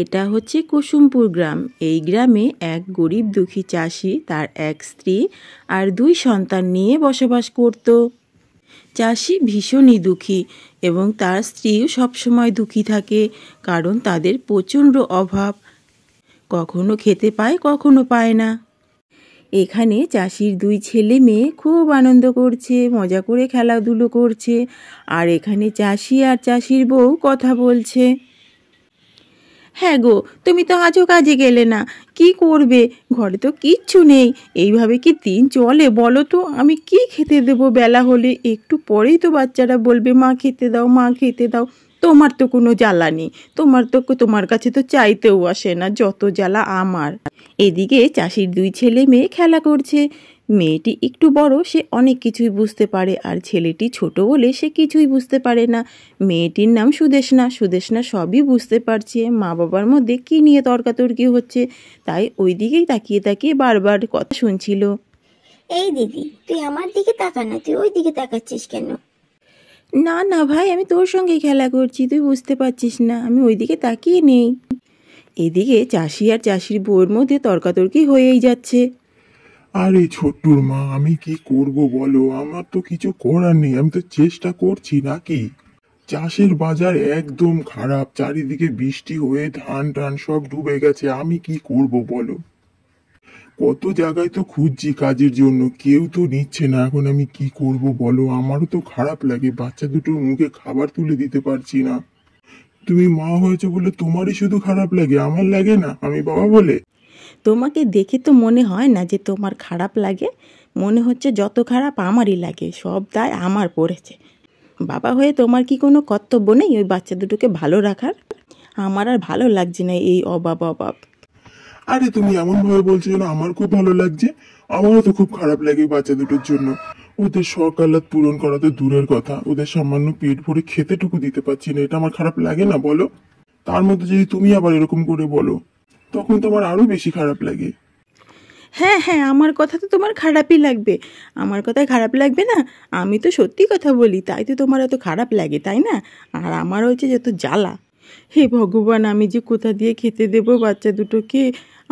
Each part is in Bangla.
এটা হচ্ছে কুসুমপুর গ্রাম। এই গ্রামে এক গরিব দুঃখী চাষি তার এক স্ত্রী আর 2 সন্তান নিয়ে বসবাস করত। চাষি ভীষণই দুঃখী এবং তার স্ত্রীও সবসময় দুঃখী থাকে, কারণ তাদের প্রচণ্ড অভাব। কখনো খেতে পায়, কখনো পায় না। এখানে চাষির 2 ছেলে মেয়ে খুব আনন্দ করছে, মজা করে খেলাধুলো করছে। আর এখানে চাষি আর চাষির বউ কথা বলছে। হ্যাঁ গো, তুমি তো আজও কাজে গেলে না, কি করবে? ঘরে তো কিচ্ছু নেই, এইভাবে কি দিন চলে বলো তো? আমি কি খেতে দেবো? বেলা হলে একটু পরেই তো বাচ্চারা বলবে মা খেতে দাও, মা খেতে দাও। তোমার তো কোনো জ্বালা নেই, তোমার কাছে তো চাইতেও আসে না, যত জ্বালা আমার। এদিকে চাষির 2 ছেলে মেয়ে খেলা করছে। মেয়েটি একটু বড়, সে অনেক কিছুই বুঝতে পারে, আর ছেলেটি ছোট বলে সে কিছুই বুঝতে পারে না। মেয়েটির নাম সুদেষ্ণা। সুদেষ্ণা সবই বুঝতে পারছে মা বাবার মধ্যে কী নিয়ে তর্কাতর্কি হচ্ছে, তাই ওই দিকেই তাকিয়ে তাকিয়ে বারবার কথা শুনছিল। এই দিদি, তুই আমার দিকে তাকা না, তুই ওই দিকে তাকাচ্ছিস কেন? না না ভাই, আমি তোর সঙ্গে খেলা করছি, তুই বুঝতে পারছিস না, আমি ওই দিকে তাকিয়ে নেই। এদিকে চাষি আর চাষির বউয়ের মধ্যে তর্কাতর্কি হয়েই যাচ্ছে। আরে ছোট্টুর মা, আমি কি করব বলো? আমার তো কিছু করার নেই, আমি তো চেষ্টা করছি নাকি। চাষের বাজার একদম খারাপ, চারিদিকে বৃষ্টি হয়ে ধান টান সব ডুবে গেছে, আমি কি করব বলো? কত জায়গায় তো খুঁজছি কাজের জন্য, কেউ তো নিচ্ছে না। এখন আমি কি করব বলো? আমারও তো খারাপ লাগে, বাচ্চা দুটোর মুখে খাবার তুলে দিতে পারছি না। তুমি মা হয়েছো বলে তোমারই শুধু খারাপ লাগে, আমার লাগে না? আমি বাবা বলে? তোমাকে দেখে তো মনে হয় না যে তোমার খারাপ লাগে, মনে হচ্ছে যত খারাপ আমারই লাগে, সব দায় আমার পড়েছে। বাবা হয়ে তোমার কি কোনো কর্তব্য নেই ওই বাচ্চা দুটোকে ভালো রাখার? আমার আর ভালো লাগছে না এই অভাব। আরে তুমি এমন ভাবে বলছো যেন আমার খুব ভালো লাগছে। আমারও তো খুব খারাপ লাগে বাচ্চা দুটোর জন্য। ওদের শখ আহ্লাদ পূরণ করা তো দূরের কথা, ওদের সামান্য পেট ভরে খেতেটুকু দিতে পারছি না, এটা আমার খারাপ লাগে না বলো? তার মধ্যে যদি তুমি আবার এরকম করে বলো, তখন তোমার আরো বেশি খারাপ লাগে। হ্যাঁ হ্যাঁ, আমার কথা তো তোমার খারাপই লাগবে। আমার কথায় খারাপ লাগবে না? আমি তো সত্যি কথা বলি, তাই তো তোমার এত খারাপ লাগে, তাই না? আর আমার হচ্ছে যত জ্বালা। হে ভগবান, আমি যে কোথা দিয়ে খেতে দেবো বাচ্চা দুটোকে?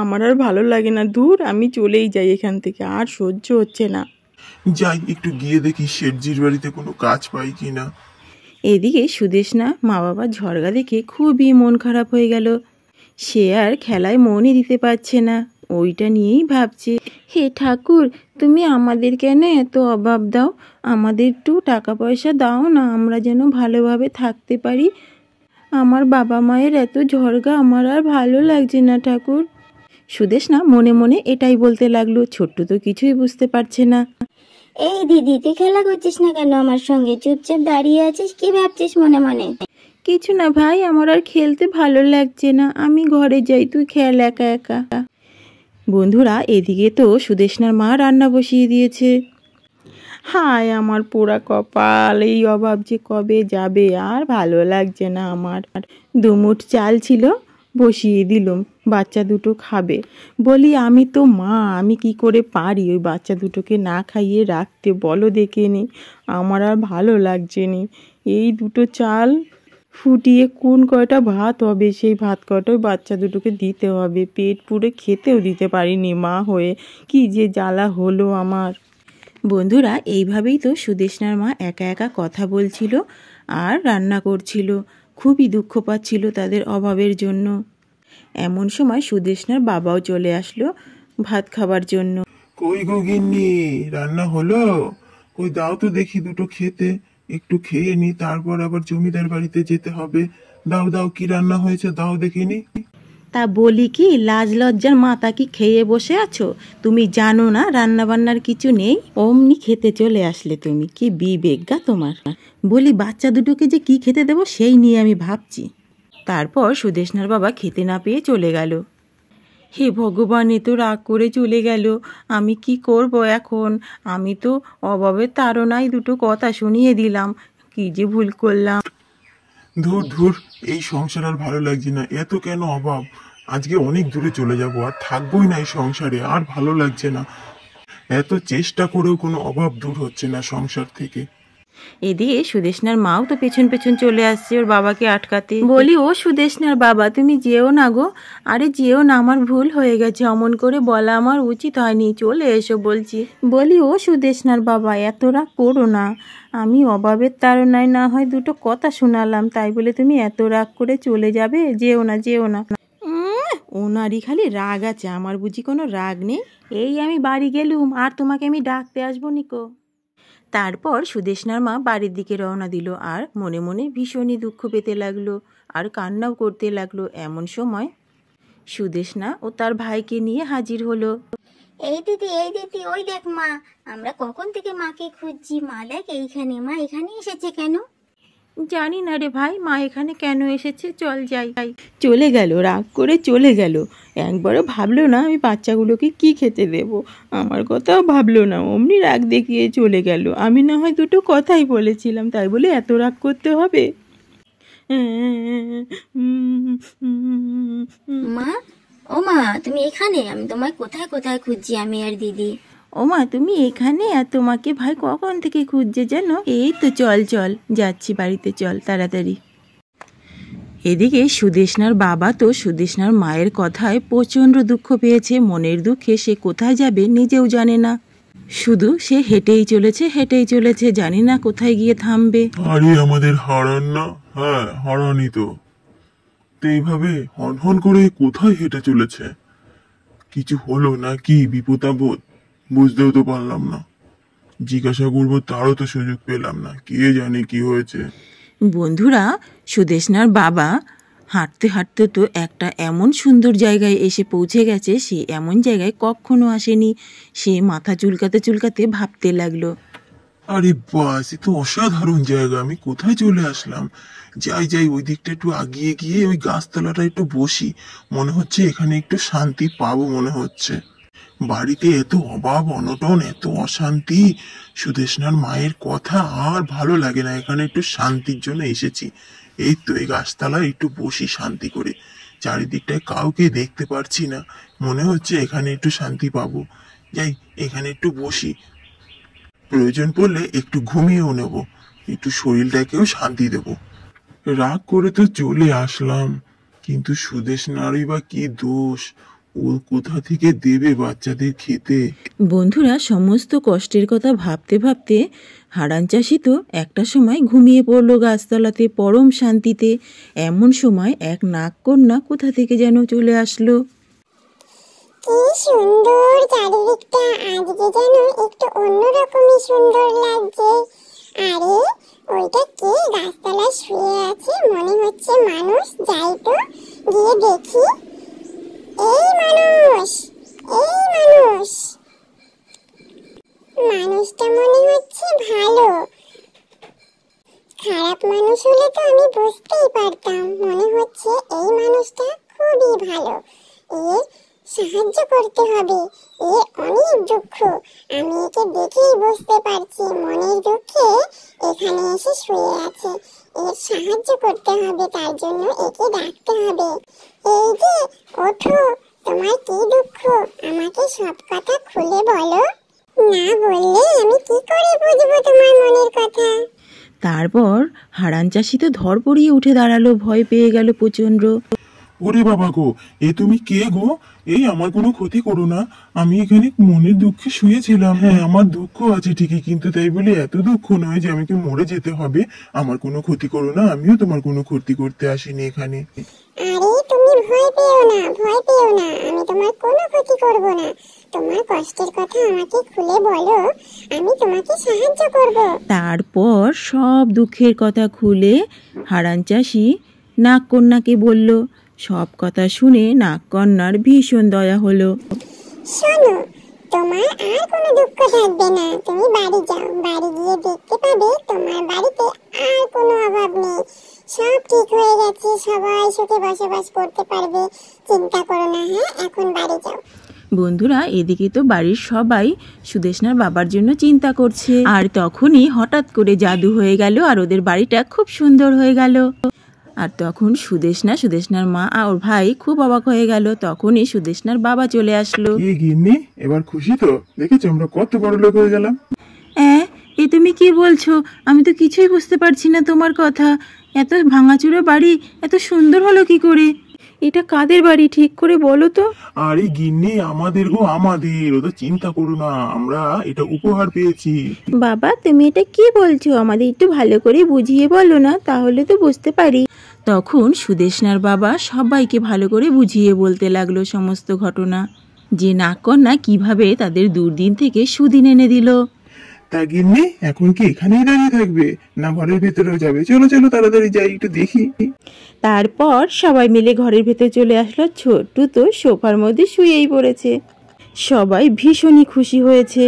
আমার আর ভালো লাগে না, দূর, আমি চলেই যাই এখান থেকে, আর সহ্য হচ্ছে না। যাই একটু গিয়ে দেখি শেঠজির বাড়িতে কোনো কাজ পাই কিনা। এদিকে সুদেষ্ণা মা বাবার ঝগড়া দেখে খুবই মন খারাপ হয়ে গেল। সে আর খেলায় মনই দিতে পারছে না, ওইটা নিয়েই ভাবছে। হে ঠাকুর, তুমি আমাদের কেন এত অভাব দাও? আমাদের একটু টাকা পয়সা দাও না, আমরা যেন ভালোভাবে থাকতে পারি। আমার বাবা মায়ের এত ঝগড়া আমার আর ভালো লাগছে না ঠাকুর। সুদেষ্ণা মনে মনে এটাই বলতে লাগলো। ছোট্টু তো কিছুই বুঝতে পারছে না। এই দিদি, তুই খেলা করছিস না কেন আমার সঙ্গে? চুপচাপ দাঁড়িয়ে আছিস, কি ভাবছিস মনে মনে? কিছু না ভাই, আমার আর খেলতে ভালো লাগছে না, আমি ঘরে যাই, তুই খেল একা একা। বন্ধুরা, এদিকে তো সুদেষ্ণার মা রান্না বসিয়ে দিয়েছে। হায় আমার পোড়া কপাল, এই অভাব যে কবে যাবে, আর ভালো লাগছে না আমার। 2 মুঠ চাল ছিল, বসিয়ে দিলুম, বাচ্চা দুটো খাবে। বলি আমি তো মা, আমি কি করে পারি ওই বাচ্চা দুটোকে না খাইয়ে রাখতে, বলো দেখে নি? আমার আর ভালো লাগছে নি। এই 2টো চাল ফুটিয়ে কোন কয়টা ভাত হবে, সেই ভাত কয়টাই বাচ্চা দুটোকে দিতে হবে। পেট পুরে খেতেও দিতে পারিনি মা হয়ে, কি যে জ্বালা হলো আমার। বন্ধুরা, এইভাবেই তো সুদেষ্ণার মা একা একা কথা বলছিল আর রান্না করছিল, খুবই দুঃখ পাচ্ছিল তাদের অভাবের জন্য। এমন সময় সুদেষ্ণার বাবাও চলে আসলো ভাত খাবার জন্য। কই গো গিন্নি, রান্না হলো? কই দাও তো দেখি দুটো খেতে, একটু খেয়ে নি, তারপর আবার জমিদার বাড়িতে যেতে হবে। দাও দাও, কি রান্না হয়েছে দাও দেখিনি। তা বলি কি, লাজ লজ্জার মাথা কি খেয়ে বসে আছো? তুমি জানো না রান্না বান্নার কিছু নেই? অমনি খেতে চলে আসলে তুমি, কি বিবেক তোমার! বলি বাচ্চা দুটোকে যে কি খেতে দেবো সেই নিয়ে আমি ভাবছি। তারপর সুদেষ্ণার বাবা খেতে না পেয়ে চলে গেল। হে ভগবান, এ তো রাগ করে চলে গেল, আমি কি করব এখন? আমি তো অভাবের তাড়নায় 2টো কথা শুনিয়ে দিলাম, কি যে ভুল করলাম। ধুর ধুর, এই সংসার আর ভালো লাগছে না, এত কেন অভাব? আজকে অনেক দূরে চলে যাব, আর থাকবোই না এই সংসারে, আর ভালো লাগছে না। এত চেষ্টা করেও কোনো অভাব দূর হচ্ছে না সংসার থেকে। এদিকে সুদেষ্ণার মাও তো পেছন পেছন চলে আসছে ওর বাবাকে আটকাতে। বলি, ও সুদেষ্ণার বাবা, তুমি যেও না গো। আরে যেও না, আমার ভুল হয়ে গেছে, অমন করে বলা আমার উচিত হয়নি, চলে এসো বলছি। বলি, ও সুদেষ্ণার বাবা, এত রাগ করো না, আমি অভাবের তাড়নায় না হয় দুটো কথা শোনালাম, তাই বলে তুমি এত রাগ করে চলে যাবে? যেও না, যেও না। ওনারই খালি রাগ আছে, আমার বুঝি কোনো রাগ নেই? এই আমি বাড়ি গেলুম, আর তোমাকে আমি ডাকতে আসবো নিকো। তারপর সুদেষ্ণার মা বাড়ির দিকে রওনা দিল, আর মনে মনে ভীষণই দুঃখ পেতে লাগলো আর কান্নাও করতে লাগলো। এমন সময় সুদেষ্ণা ও তার ভাইকে নিয়ে হাজির হলো। এই দিদি, এই দিদি, ওই দেখ মা, আমরা কখন থেকে মাকে খুঁজছি। মা দেখ এইখানে। মা এখানে এসেছে কেন? জানি না রে ভাই, মা এখানে কেন এসেছে, চল যাই। চলে গেল, রাগ করে চলে গেল। একবারও ভাবলো না আমি বাচ্চাগুলোকে কি খেতে দেব, আমার কথাও ভাবলো না, অমনি রাগ দেখিয়ে চলে গেল। আমি না হয় দুটো কথাই বলেছিলাম, তাই বলে এত রাগ করতে হবে? মা, ও মা, তুমি এখানে? আমি তোমায় কোথায় কোথায় খুঁজছি, আমি আর দিদি। ও মা, তুমি এখানে? আর তোমাকে ভাই কখন থেকে খুঁজছে জানো? এই তো চল চল, যাচ্ছি বাড়িতে, চল তাড়াতাড়ি। এদিকে সুদেষ্ণার বাবা তো সুদেষ্ণার মায়ের কথায় প্রচণ্ড দুঃখ পেয়েছে। মনের দুঃখে সে কোথায় যাবে নিজেও জানে না, শুধু সে হেঁটেই চলেছে, জানি না কোথায় গিয়ে থামবে। আরে আমাদের হারান না? হ্যাঁ, হারানি তো। তো এইভাবে হনহন করে কোথায় হেঁটে চলেছে? কিছু হলো না কি? বিপদ আপদ বুঝতেও তো পারলাম না, জিজ্ঞাসা করবো তারও তো সুযোগ পেলাম না, কে জানে কি হয়েছে। বন্ধুরা, সুদেষ্ণার বাবা হাঁটতে হাঁটতে তো একটা এমন সুন্দর জায়গায় এসে পৌঁছে গেছে, সে এমন জায়গায় কখনো আসেনি। সে মাথা চুলকাতে চুলকাতে ভাবতে লাগলো, আরে বাস, এ তো অসাধারণ জায়গা, আমি কোথায় চলে আসলাম। যাই যাই, ওই দিকটা একটু আগিয়ে গিয়ে ওই গাছতলাটা একটু বসি, মনে হচ্ছে এখানে একটু শান্তি পাবো মনে হচ্ছে। বাড়িতে এত অভাব অনটন, এত অশান্তি, সুদেষ্ণার মায়ের কথা আর ভালো লাগে না, এখানে একটু শান্তির জন্য এসেছি। এই তো এই গাছতলায় একটু বসি শান্তি করে, চারিদিকটায় কাউকে দেখতে পারছি না, মনে হচ্ছে এখানে একটু শান্তি পাবো। যাই, এখানে একটু বসি, প্রয়োজন পড়লে একটু ঘুমিয়েও নেব, একটু শরীরটাকেও শান্তি দেব। রাগ করে তো চলে আসলাম, কিন্তু সুদেষ্ণারই বা কি দোষ? ও কোথা থেকে দেবে বাচ্চাদের খেতে? বন্ধুরা, সমস্ত কষ্টের কথা ভাবতে ভাবতে হারান চাষি তো একটা সময় ঘুমিয়ে পড়লো গাছতলাতে পরম শান্তিতে। এমন সময় এক নাগকন্যা কোথা থেকে যেন চলে আসলো। কি সুন্দর চারিদিকটা, আজকে যেন একটু অন্যরকমই সুন্দর লাগছে। আরে ওইটা কে গাছতলায় শুয়ে আছে? মনে হচ্ছে মানুষ। যাই তো, গিয়ে দেখি। এই মানুষ, এই মানুষ, মানুষটা মনে হচ্ছে ভালো। খারাপ মানুষ হলে তো আমি বুঝতেই পারতাম। মনে হচ্ছে এই মানুষটা খুবই ভালো, এর সাহায্য করতে হবে। এর অনেক দুঃখ, আমি একে দেখেই বুঝতে পারছি মনের দুঃখে এখানে এসে শুয়ে আছে। এর সাহায্য করতে হবে, তার জন্য একে ডাকতে হবে। এই যে, ওঠো, তোমার কি দুঃখ? আমাকে সব কথা খুলে বলো, না বললে আমি কি করে বুঝবো তোমার মনের কথা? তারপর হারান চাষি তো ধড়পড়িয়ে উঠে দাঁড়ালো, ভয় পেয়ে গেল প্রচণ্ড। ওরে বাবা গো, এ তুমি কে গো? এই আমার কোনো ক্ষতি করো না, আমি এখানে মনের দুঃখে শুয়েছিলাম। হ্যাঁ, আমার দুঃখ আছে ঠিকই, কিন্তু তাই বলে এত দুঃখ নয় যে আমাকে মরে যেতে হবে। আমার কোনো ক্ষতি করো না, আমিও তোমার কোনো ক্ষতি করতে আসিনি এখানে। আরে তুমি ভয় পেও না, ভয় পেও না, আমি তোমার কোনো ক্ষতি করব না। তোমার কষ্টের কথা আমাকে খুলে বলো, আমি তোমাকে সাহায্য করব। তারপর সব দুঃখের কথা খুলে হারান চাষি নাগকন্যাকে বলল। সব কথা শুনে নাগকন্যার ভীষণ দয়া হলো। শোনো, তোমার আর কোনো দুঃখ থাকবে না। তুমি বাড়ি যাও, বাড়ি গিয়ে দেখতে পাবে তোমার বাড়িতে আর কোনো অভাব নেই। সব ঠিক হয়ে গেছে, সবাই সুখে বসবাস করতে পারবে। চিন্তা করো না। হ্যাঁ, এখন বাড়ি যাও। বন্ধুরা, এদিকে তো বাড়ির সবাই সুদেষ্ণার বাবার জন্য চিন্তা করছে, আর তখনই হঠাৎ করে জাদু হয়ে গেল আর ওদের বাড়িটা খুব সুন্দর হয়ে গেল। আর তখন সুদেষ্ণার মা আর ওর ভাই খুব অবাক হয়ে গেল। তখনই সুদেষ্ণার বাবা চলে আসলো। কি গিন্নি, এবার খুশি তো? দেখেছো আমরা কত বড় লোক হয়ে গেলাম। এ তুমি কি বলছো? আমি তো কিছুই বুঝতে পারছি না তোমার কথা। এত ভাঙাচোরা বাড়ি এত সুন্দর হলো কি করে? এটা কাদের বাড়ি ঠিক করে বলো তো। আরে গিন্নি, আমাদের গো, আমাদের। ও তো চিন্তা করো না, আমরা এটা উপহার পেয়েছি। বাবা তুমি এটা কি বলছো? আমাদের একটু ভালো করে বুঝিয়ে বলো না, তাহলে তো বুঝতে পারি। তখন সুদেষ্ণার বাবা সবাইকে ভালো করে বুঝিয়ে বলতে লাগলো সমস্ত ঘটনা, যে নাগকন্যা কিভাবে তাদের দুর্দিন থেকে সুদিন এনে দিল। তা গিন্নি, এখন কি এখানেই দাঁড়িয়ে থাকবে, না ঘরের ভেতরেও যাবে? চলো চলো, তাড়াতাড়ি যাই, একটু দেখি। তারপর সবাই মিলে ঘরের ভেতর চলে আসলো। ছোট্টু তো সোফার মধ্যে শুয়েই পড়েছে। সবাই ভীষণই খুশি হয়েছে।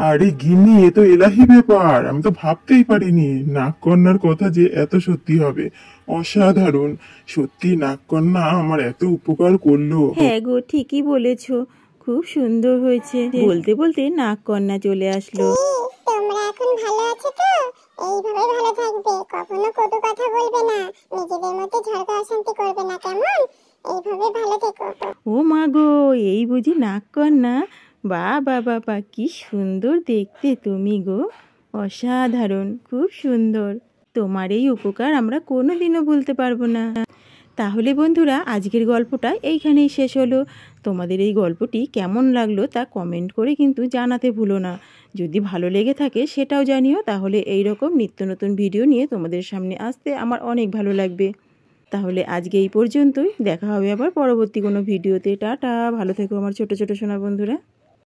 আরে গিন্নি, এ তো এলাহি ব্যাপার, আমি তো ভাবতেই পারিনি নাগকন্যার কথা যে এত সত্যি হবে। অসাধারণ, সত্যি নাগকন্যা আমার এত উপকার করলো। হ্যাঁ গো, ঠিকই বলেছো, খুব সুন্দর হয়েছে। বলতে বলতে নাগকন্যা চলে আসলো। তোমরা এখন ভালো আছো তো? এইভাবে ভালো থাকবে, কখনো কটু কথা বলবে না, নিজেদের মধ্যে ঝগড়া অশান্তি করবে না, কেমন? এইভাবে ভালো থেকো। ও মা গো, এই বুঝি নাগকন্যা? বাবা বাবা, কি সুন্দর দেখতে তুমি গো, অসাধারণ, খুব সুন্দর। তোমার এই উপকার আমরা কোনোদিনও ভুলতে পারবো না। তাহলে বন্ধুরা, আজকের গল্পটা এইখানেই শেষ হলো। তোমাদের এই গল্পটি কেমন লাগলো তা কমেন্ট করে কিন্তু জানাতে ভুলো না। যদি ভালো লেগে থাকে সেটাও জানিও, তাহলে এই রকম নিত্য নতুন ভিডিও নিয়ে তোমাদের সামনে আসতে আমার অনেক ভালো লাগবে। তাহলে আজকে এই পর্যন্তই, দেখা হবে আবার পরবর্তী কোনো ভিডিওতে। টাটা, ভালো থেকো আমার ছোট ছোট সোনা বন্ধুরা।